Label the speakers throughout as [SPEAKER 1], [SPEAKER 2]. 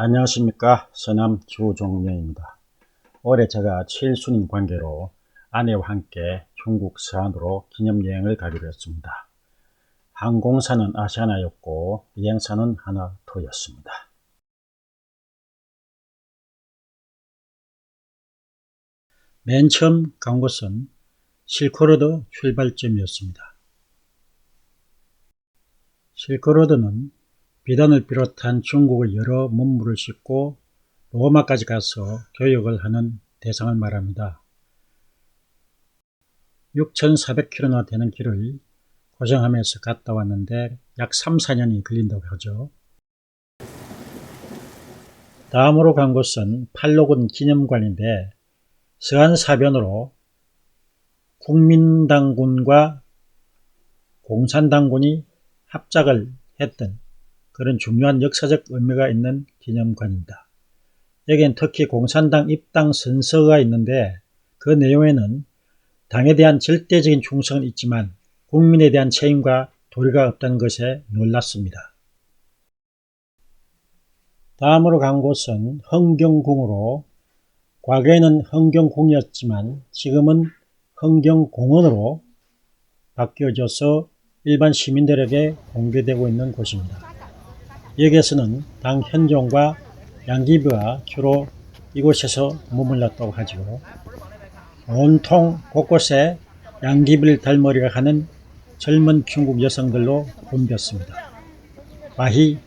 [SPEAKER 1] 안녕하십니까. 서남 주종명입니다. 올해 제가 7순인 관계로 아내와 함께 중국 서안으로 기념여행을 가기로 했습니다. 항공사는 아시아나였고 비행사는 하나투였습니다. 맨 처음 간 곳은 실크로드 출발점이었습니다. 실크로드는 비단을 비롯한 중국의 여러 문물을 싣고 로마까지 가서 교역을 하는 대상을 말합니다. 6,400km나 되는 길을 고생하면서 갔다 왔는데 약 3, 4년이 걸린다고 하죠. 다음으로 간 곳은 팔로군 기념관인데 서안사변으로 국민당군과 공산당군이 합작을 했던 그런 중요한 역사적 의미가 있는 기념관입니다. 여기엔 특히 공산당 입당 선서가 있는데 그 내용에는 당에 대한 절대적인 충성은 있지만 국민에 대한 책임과 도리가 없다는 것에 놀랐습니다. 다음으로 간 곳은 흥경궁으로 과거에는 흥경궁이었지만 지금은 흥경공원으로 바뀌어져서 일반 시민들에게 공개되고 있는 곳입니다. 여기에서는 당 현종과 양귀비가 주로 이곳에서 머물렀다고 하죠. 온통 곳곳에 양귀비를 닮으려 하는 젊은 중국 여성들로 붐볐습니다. 마히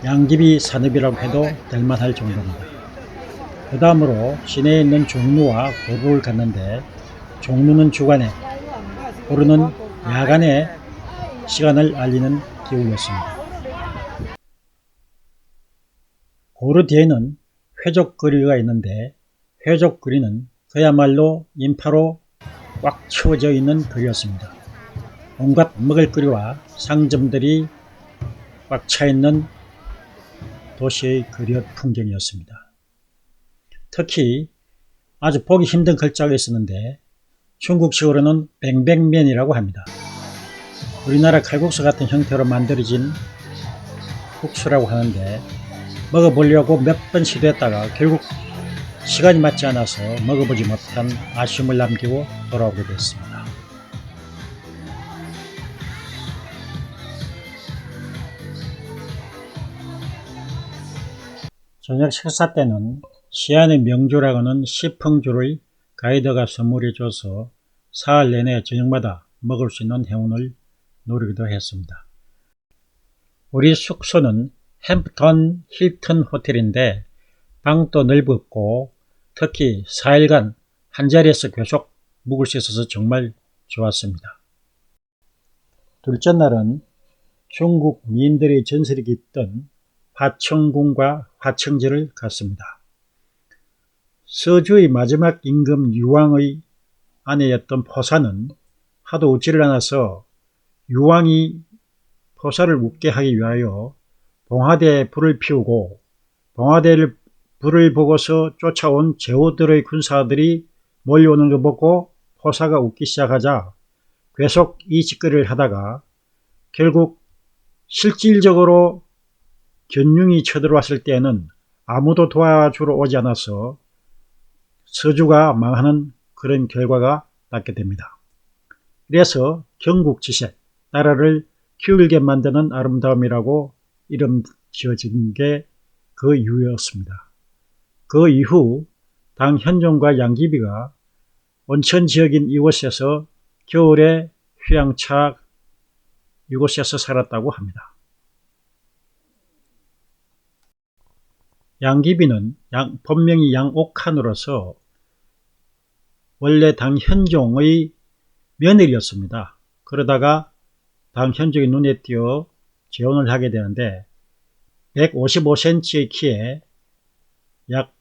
[SPEAKER 1] 양귀비 산업이라고 해도 될만할 정도입니다. 그 다음으로 시내에 있는 종루와 고루를 갔는데 종루는 주간에, 고루는 야간에 시간을 알리는 기구였습니다. 고루 뒤에는 회족거리가 있는데 회족거리는 그야말로 인파로 꽉 채워져 있는 거리였습니다. 온갖 먹을거리와 상점들이 꽉 차 있는 도시의 거리 풍경이었습니다. 특히 아주 보기 힘든 글자가 있었는데 중국식으로는 뱅뱅면이라고 합니다. 우리나라 칼국수 같은 형태로 만들어진 국수라고 하는데 먹어보려고 몇 번 시도했다가 결국 시간이 맞지 않아서 먹어보지 못한 아쉬움을 남기고 돌아오게 됐습니다. 저녁 식사 때는 시안의 명주라고는 시펑주를 가이드가 선물해줘서 사흘 내내 저녁마다 먹을 수 있는 행운을 누리기도 했습니다. 우리 숙소는 햄프턴 힐튼 호텔인데 방도 넓었고 특히 4일간 한자리에서 계속 묵을 수 있어서 정말 좋았습니다. 둘째 날은 중국 미인들의 전설이 깃든 화청궁과 화청제를 갔습니다. 서주의 마지막 임금 유왕의 아내였던 포사는 하도 웃지를 않아서 유왕이 포사를 웃게 하기 위하여 봉화대에 불을 피우고 봉화대를 불을 보고서 쫓아온 제후들의 군사들이 몰려오는 걸 보고 포사가 웃기 시작하자 계속 이 짓거리를 하다가 결국 실질적으로 견융이 쳐들어왔을 때에는 아무도 도와주러 오지 않아서 서주가 망하는 그런 결과가 났게 됩니다. 그래서 경국지색, 나라를 기울게 만드는 아름다움이라고 이름 지어진 게 그 이유였습니다. 그 이후 당 현종과 양귀비가 온천 지역인 이곳에서 겨울에 휴양차 이곳에서 살았다고 합니다. 양귀비는 본명이 양옥한으로서 원래 당 현종의 며느리였습니다. 그러다가 당 현종의 눈에 띄어 재혼을 하게 되는데 155cm의 키에 약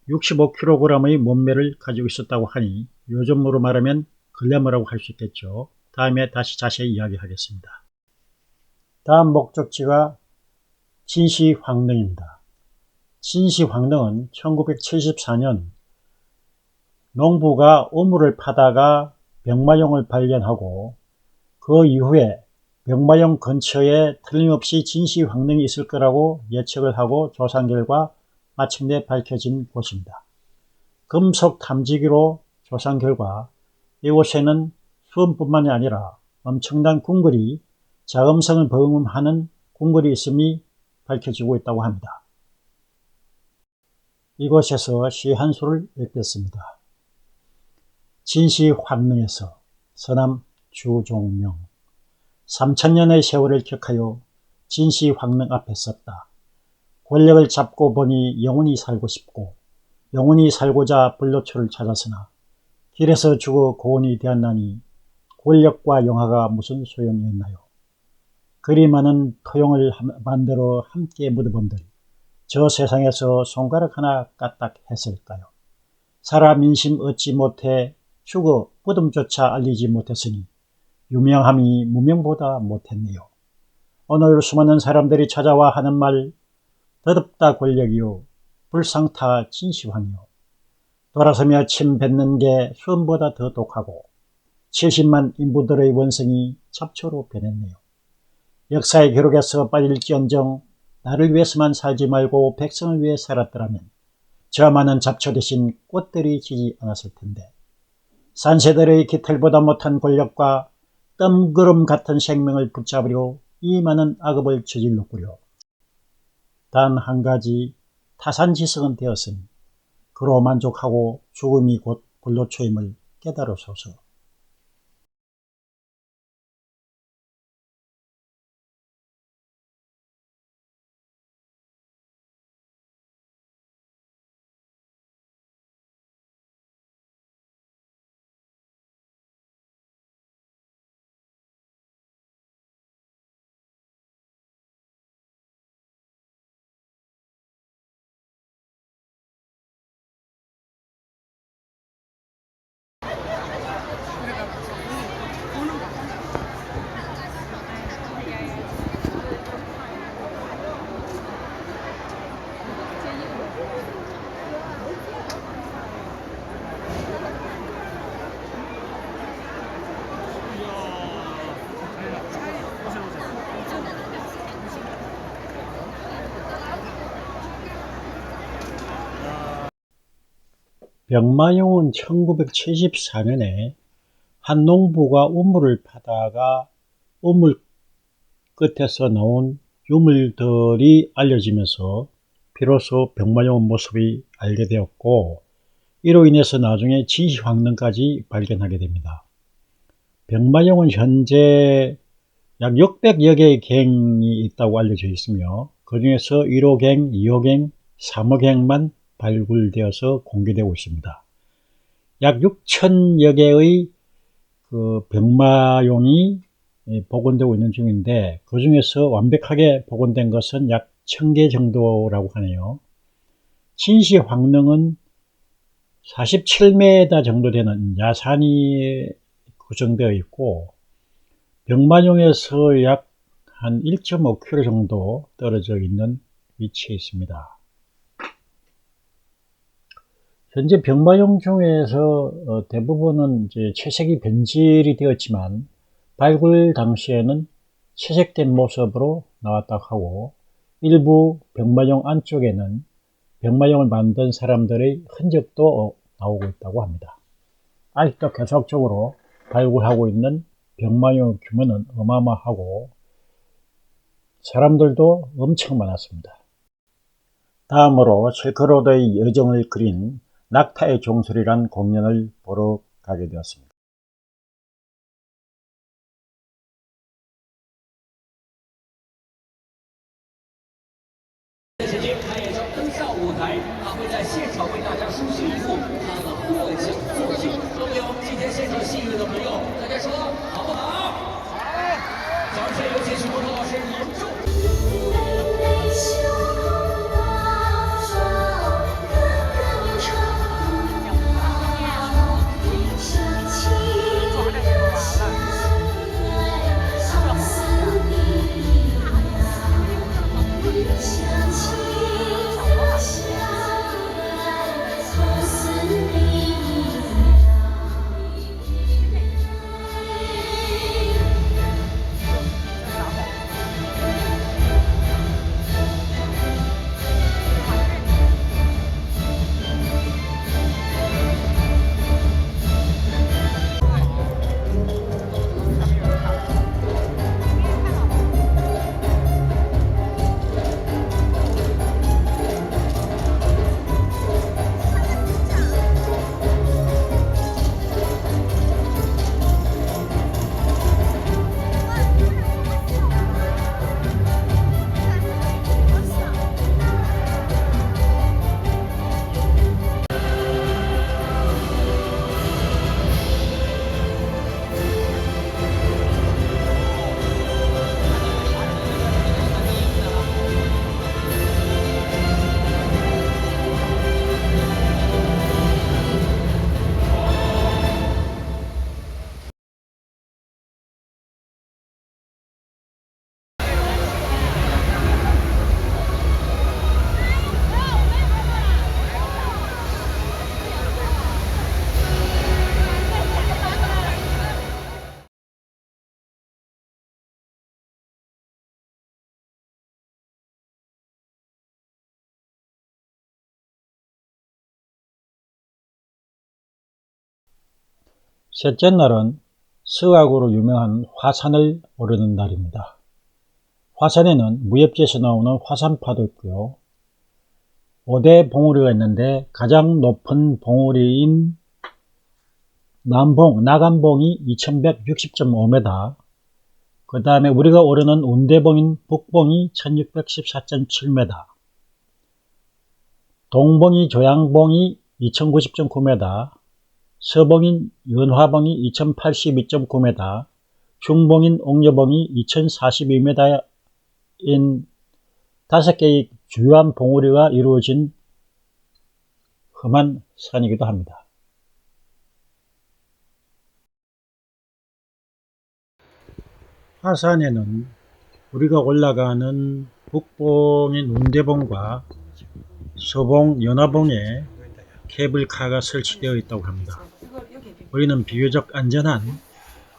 [SPEAKER 1] 65kg의 몸매를 가지고 있었다고 하니 요즘으로 말하면 글래머라고 할 수 있겠죠. 다음에 다시 자세히 이야기하겠습니다. 다음 목적지가 진시황릉입니다. 진시황릉은 1974년 농부가 우물을 파다가 병마용을 발견하고 그 이후에 병마용 근처에 틀림없이 진시황릉이 있을 거라고 예측을 하고 조사 결과 마침내 밝혀진 곳입니다. 금속 탐지기로 조사한 결과 이곳에는 수음뿐만이 아니라 엄청난 궁궐이 자금성을 범하는 궁궐이 있음이 밝혀지고 있다고 합니다. 이곳에서 시 한 수를 읽겠습니다. 진시황릉에서 서남 주종명 3000년의 세월을 기억하여 진시황릉 앞에 섰다. 권력을 잡고 보니 영원히 살고 싶고 영원히 살고자 불로초를 찾았으나 길에서 죽어 고온이 되었나니 권력과 영화가 무슨 소용이었나요? 그리 많은 토용을 만들어 함께 묻어본들 저 세상에서 손가락 하나 까딱했을까요? 살아 민심 얻지 못해 죽어 부름조차 알리지 못했으니 유명함이 무명보다 못했네요. 오늘 수많은 사람들이 찾아와 하는 말 더럽다 권력이요 불상타 진시황이요 돌아서며 침 뱉는 게 수음보다 더 독하고 70만 인부들의 원성이 잡초로 변했네요. 역사의 기록에서 빠질지언정 나를 위해서만 살지 말고 백성을 위해 살았더라면 저 많은 잡초 대신 꽃들이 지지 않았을 텐데 산새들의 깃털보다 못한 권력과 뜸구름 같은 생명을 붙잡으려 이 많은 악업을 저질렀구려. 단 한 가지 타산지성은 되었으니 그로 만족하고 죽음이 곧 불로초임을 깨달으소서. 병마용은 1974년에 한 농부가 우물을 파다가 우물 끝에서 나온 유물들이 알려지면서 비로소 병마용 모습이 알게 되었고 이로 인해서 나중에 진시황릉까지 발견하게 됩니다. 병마용은 현재 약 600여 개의 갱이 있다고 알려져 있으며 그 중에서 1호갱, 2호갱, 3호갱만 발굴되어서 공개되고 있습니다. 약 6천여 개의 병마용이 복원되고 있는 중인데 그 중에서 완벽하게 복원된 것은 약 1000개 정도라고 하네요. 진시황릉은 47m 정도 되는 야산이 구성되어 있고 병마용에서 약 한 1.5km 정도 떨어져 있는 위치에 있습니다. 현재 병마용 중에서 대부분은 이제 채색이 변질이 되었지만 발굴 당시에는 채색된 모습으로 나왔다고 하고 일부 병마용 안쪽에는 병마용을 만든 사람들의 흔적도 나오고 있다고 합니다. 아직도 계속적으로 발굴하고 있는 병마용 규모는 어마어마하고 사람들도 엄청 많았습니다. 다음으로 실크로드의 여정을 그린 낙타의 종소리란 공연을 보러 가게 되었습니다. 셋째 날은 서학으로 유명한 화산을 오르는 날입니다. 화산에는 무협지에서 나오는 화산파도 있고요. 5대 봉우리가 있는데 가장 높은 봉우리인 나간봉이 2160.5m, 그 다음에 우리가 오르는 운대봉인 북봉이 1614.7m, 동봉이 조양봉이 2090.9m, 서봉인 연화봉이 2082.9m, 중봉인 옥녀봉이 2042m인 5개의 주요한 봉우리가 이루어진 험한 산이기도 합니다. 화산에는 우리가 올라가는 북봉인 운대봉과 서봉, 연화봉에 케이블카가 설치되어 있다고 합니다. 우리는 비교적 안전한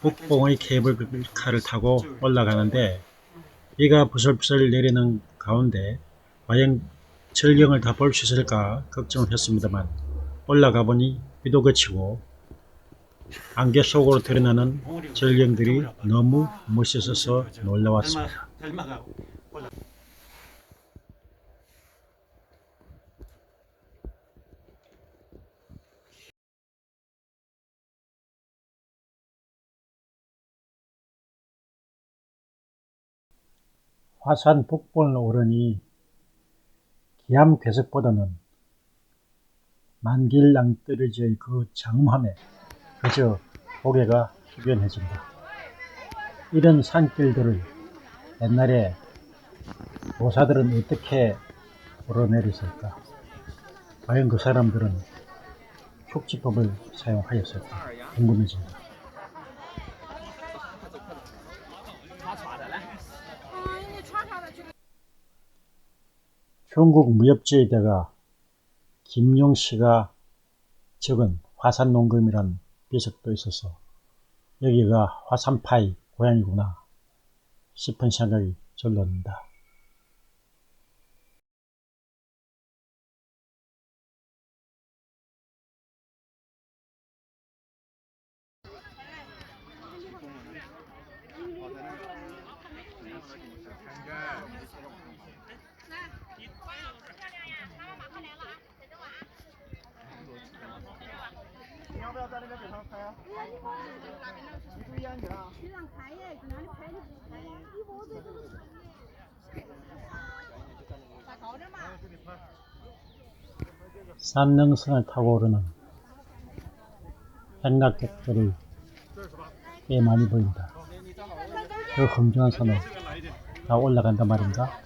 [SPEAKER 1] 북봉의 케이블카를 타고 올라가는데 비가 부슬부슬 내리는 가운데 과연 절경을 다 볼 수 있을까 걱정을 했습니다만 올라가 보니 비도 그치고 안개 속으로 드러나는 절경들이 너무 멋있어서 놀라웠습니다. 화산 북봉을 오르니 기암 괴석보다는 만길 낭떠러지의 그 장엄함에 그저 고개가 숙연해진다. 이런 산길들을 옛날에 도사들은 어떻게 오르내렸을까? 과연 그 사람들은 축지법을 사용하였을까? 궁금해진다. 중국 무협지의 대가 김용씨가 적은 화산농금이란 비석도 있어서 여기가 화산파의 고향이구나 싶은 생각이 절로 듭니다. 산능선을 타고 오르는 행락객들이 꽤 많이 보인다. 그 험준한 산을 다 올라간단 말인가?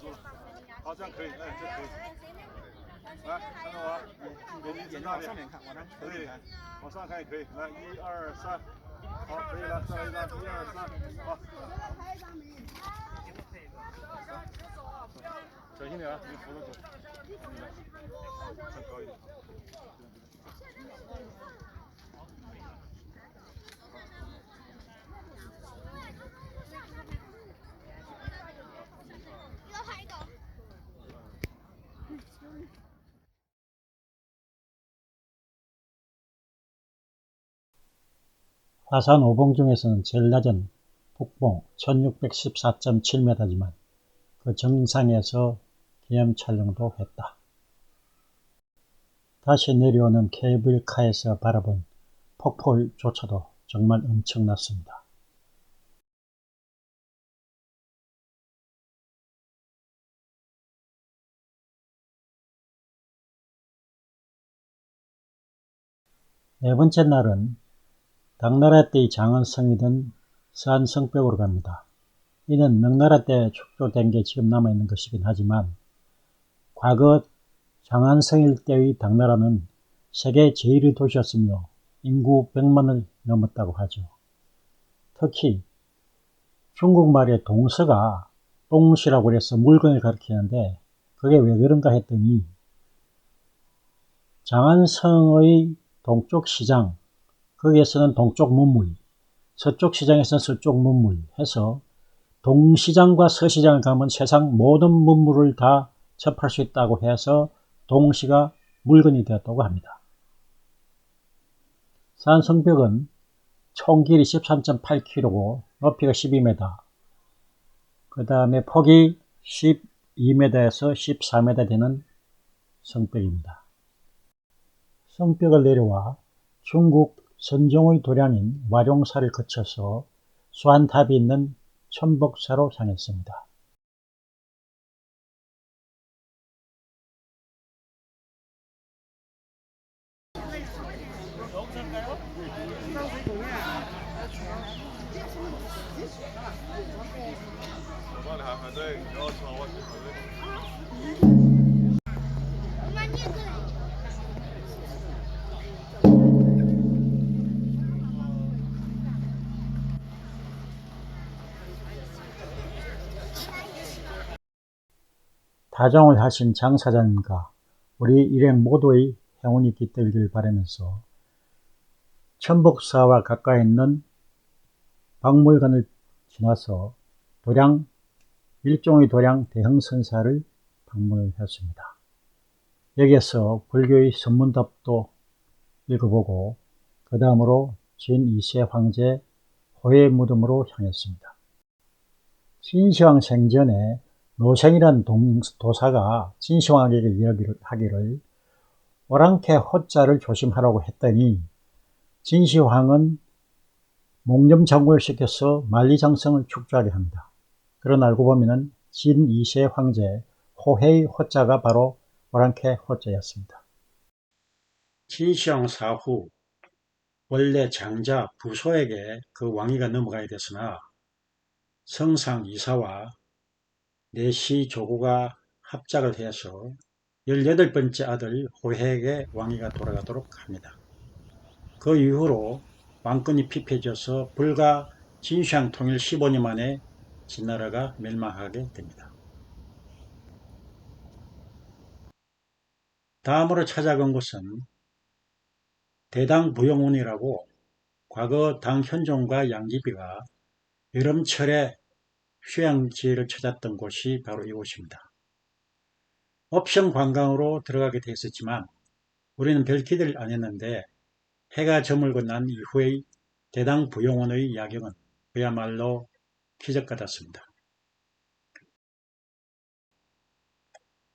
[SPEAKER 1] 화산 5봉 중에서는 제일 낮은 북봉 1614.7m지만 그 정상에서 기념 촬영도 했다. 다시 내려오는 케이블카에서 바라본 폭포조차도 정말 엄청났습니다. 네 번째 날은 당나라 때의 장안성이던 서안성벽으로 갑니다. 이는 명나라 때 축조된 게 지금 남아있는 것이긴 하지만 과거 장안성일 때의 당나라는 세계 제1위 도시였으며 인구 100만을 넘었다고 하죠. 특히 중국말의 동서가 동시라고 해서 물건을 가리키는데 그게 왜 그런가 했더니 장안성의 동쪽 시장, 거기에서는 동쪽 문물, 서쪽 시장에서는 서쪽 문물 해서 동시장과 서시장을 가면 세상 모든 문물을 다 접할 수 있다고 해서 동시가 물건이 되었다고 합니다. 산성벽은 총 길이 13.8km고 높이가 12m, 그 다음에 폭이 12m에서 14m 되는 성벽입니다. 성벽을 내려와 중국 선종의 도량인 와룡사를 거쳐서 수안탑이 있는 천복사로 향했습니다. 다정을 하신 장사장님과 우리 일행 모두의 행운이 깃들길 바라면서 천복사와 가까이 있는 박물관을 지나서 일종의 도량 대흥선사를 방문했습니다. 여기에서 불교의 선문답도 읽어보고 그 다음으로 진2세 황제 호의 무덤으로 향했습니다. 진시황 생전에 노생이란 도사가 진시황에게 이야기를 오랑캐 호자를 조심하라고 했더니 진시황은 몽념장구를 시켜서 만리장성을 축조하게 합니다. 그런 알고 보면 진2세 황제 호해의 호자가 바로 오랑캐 호자였습니다. 진시황 사후 원래 장자 부소에게 그 왕위가 넘어가야 됐으나 성상 이사와 내시 조구가 합작을 해서 18번째 아들 호해에게 왕위가 돌아가도록 합니다. 그 이후로 왕권이 피폐해져서 불과 진시황 통일 15년 만에 진나라가 멸망하게 됩니다. 다음으로 찾아간 곳은 대당부영원이라고 과거 당현종과 양귀비가 여름철에 휴양지를 찾았던 곳이 바로 이곳입니다. 옵션 관광으로 들어가게 되었지만 우리는 별 기대를 안 했는데 해가 저물고 난 이후의 대당부영원의 야경은 그야말로 기적 같았습니다.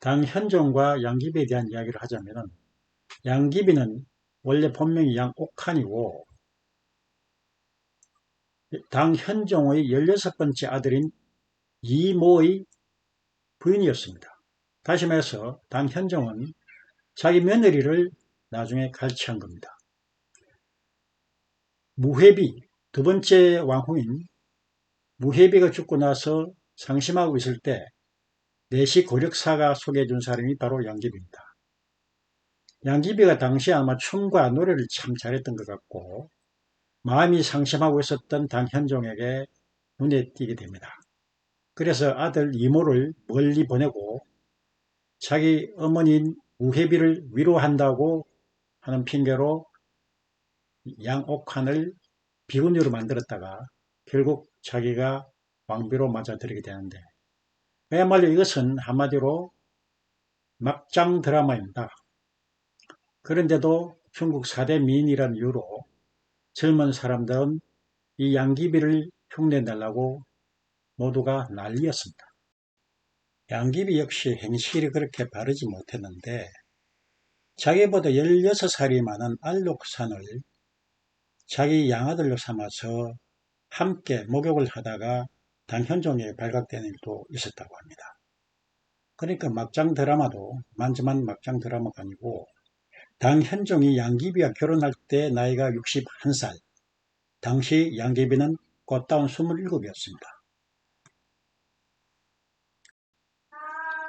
[SPEAKER 1] 당현종과 양귀비에 대한 이야기를 하자면 양귀비는 원래 본명이 양옥한이고 당현종의 16번째 아들인 이모의 부인이었습니다. 다시 말해서 당현종은 자기 며느리를 나중에 갈취한 겁니다. 무회비, 두 번째 왕후인 무회비가 죽고 나서 상심하고 있을 때 내시 고력사가 소개해준 사람이 바로 양귀비입니다. 양귀비가 당시에 아마 춤과 노래를 참 잘했던 것 같고 마음이 상심하고 있었던 당현종에게 눈에 띄게 됩니다. 그래서 아들 이모를 멀리 보내고 자기 어머니인 우회비를 위로한다고 하는 핑계로 양옥한을 비구니로 만들었다가 결국 자기가 왕비로 맞아들이게 되는데 그야말로 이것은 한마디로 막장 드라마입니다. 그런데도 중국 4대 미인이라는 이유로 젊은 사람들은 이 양귀비를 흉내내려고 모두가 난리였습니다. 양귀비 역시 행실이 그렇게 바르지 못했는데 자기보다 16살이 많은 알록산을 자기 양아들로 삼아서 함께 목욕을 하다가 당현종에게 발각되는 일도 있었다고 합니다. 그러니까 막장 드라마도 만지만 막장 드라마가 아니고 당현종이 양귀비와 결혼할 때 나이가 61살, 당시 양귀비는 꽃다운 27이었습니다.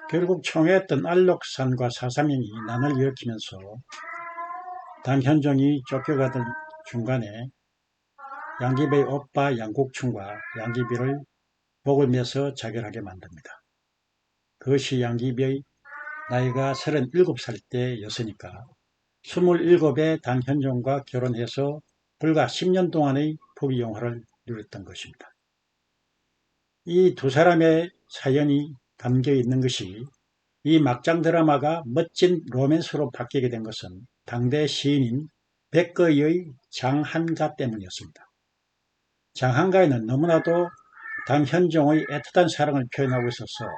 [SPEAKER 1] 결국 총애했던 알록산과 사사명이 난을 일으키면서 당현종이 쫓겨가던 중간에 양귀비의 오빠 양국충과 양귀비를 복을 매서 자결하게 만듭니다. 그것이 양귀비의 나이가 37살 때였으니까 27에 당현종과 결혼해서 불과 10년 동안의 부귀영화를 누렸던 것입니다. 이 두 사람의 사연이 담겨 있는 것이 이 막장 드라마가 멋진 로맨스로 바뀌게 된 것은 당대 시인인 백거이의 장한가 때문이었습니다. 장한가인은 너무나도 당현종의 애틋한 사랑을 표현하고 있어서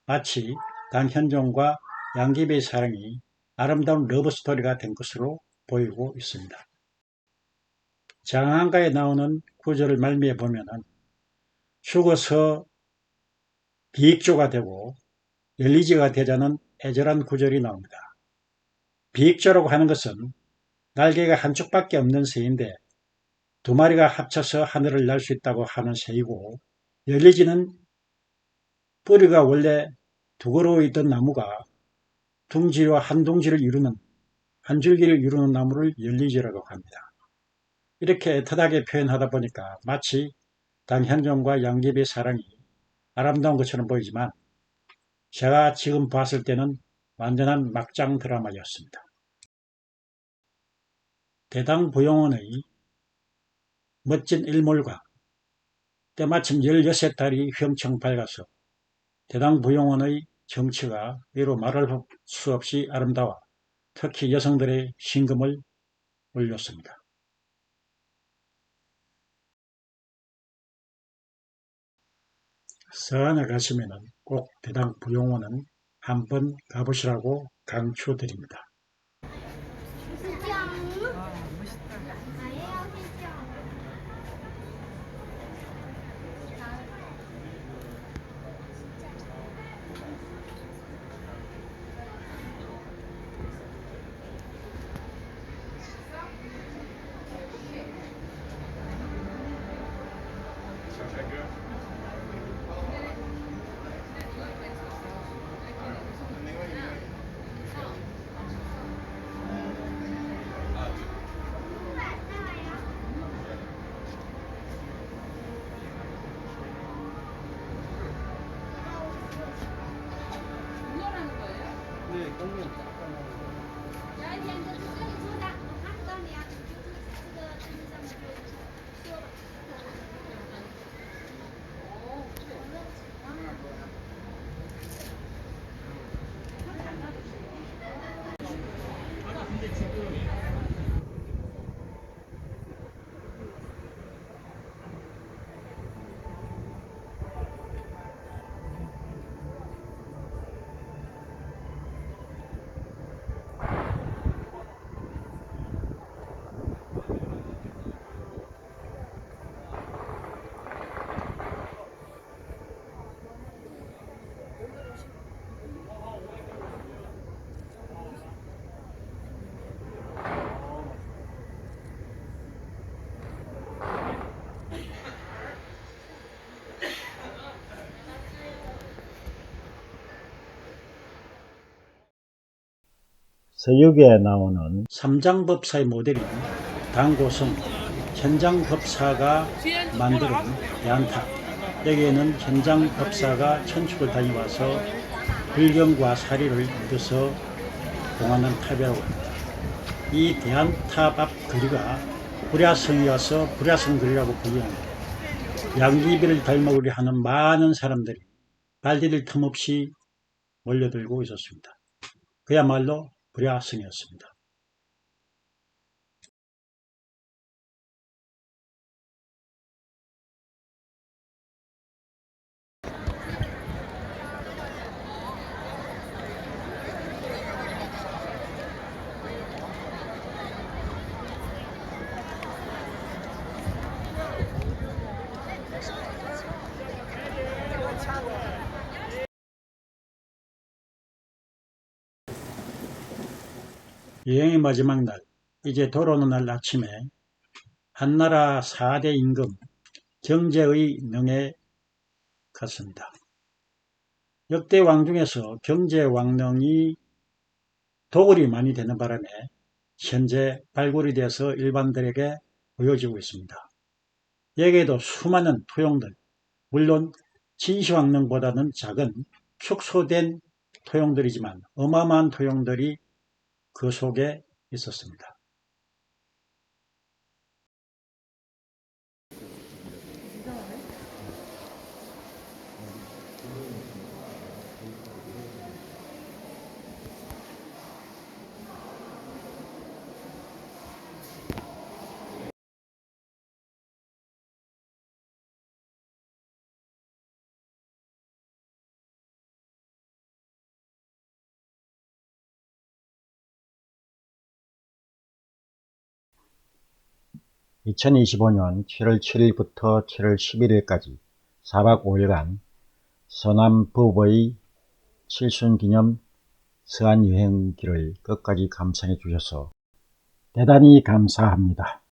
[SPEAKER 1] 마치 당현종과 양귀비의 사랑이 아름다운 러브스토리가 된 것으로 보이고 있습니다. 장한가에 나오는 구절을 말미에 보면은 죽어서 비익조가 되고 열리지가 되자는 애절한 구절이 나옵니다. 비익조라고 하는 것은 날개가 한쪽밖에 없는 새인데 두 마리가 합쳐서 하늘을 날 수 있다고 하는 새이고, 열리지는 뿌리가 원래 두 그루 있던 나무가 둥지와 한 둥지를 이루는, 한 줄기를 이루는 나무를 열리지라고 합니다. 이렇게 애틋하게 표현하다 보니까 마치 당현종과 양귀비의 사랑이 아름다운 것처럼 보이지만 제가 지금 봤을 때는 완전한 막장 드라마였습니다. 대당부용원의 멋진 일몰과 때마침 16달이 휘엄청 밝아서 대당부용원의 정취가 이로 말할 수 없이 아름다워 특히 여성들의 심금을 울렸습니다. 서안에 가시면 꼭 대당부용원은 한번 가보시라고 강추드립니다. 서유기에 나오는 삼장법사의 모델인 당고성 현장법사가 만드는 양탑, 여기에는 현장법사가 천축을 다녀와서 불경과 사리를 얻어서 공하는 탑이라고 합니다. 이 대안탑 앞 거리가 불야성이어서 불야성 거리라고 불리는데 양귀비를 닮아오려 하는 많은 사람들이 발디딜 틈 없이 몰려들고 있었습니다. 그야말로 불야성이었습니다. 여행의 마지막 날, 이제 돌아오는 날 아침에 한나라 4대 임금 경제의 명에 갔습니다. 역대 왕 중에서 경제왕릉이 도굴이 많이 되는 바람에 현재 발굴이 돼서 일반들에게 보여지고 있습니다. 여기에도 수많은 토용들, 물론 진시황릉보다는 작은 축소된 토용들이지만 어마어마한 토용들이 그 속에 있었습니다. 2025년 7월 7일부터 7월 11일까지 4박 5일간 서남부의 칠순기념 서안여행기를 끝까지 감상해 주셔서 대단히 감사합니다.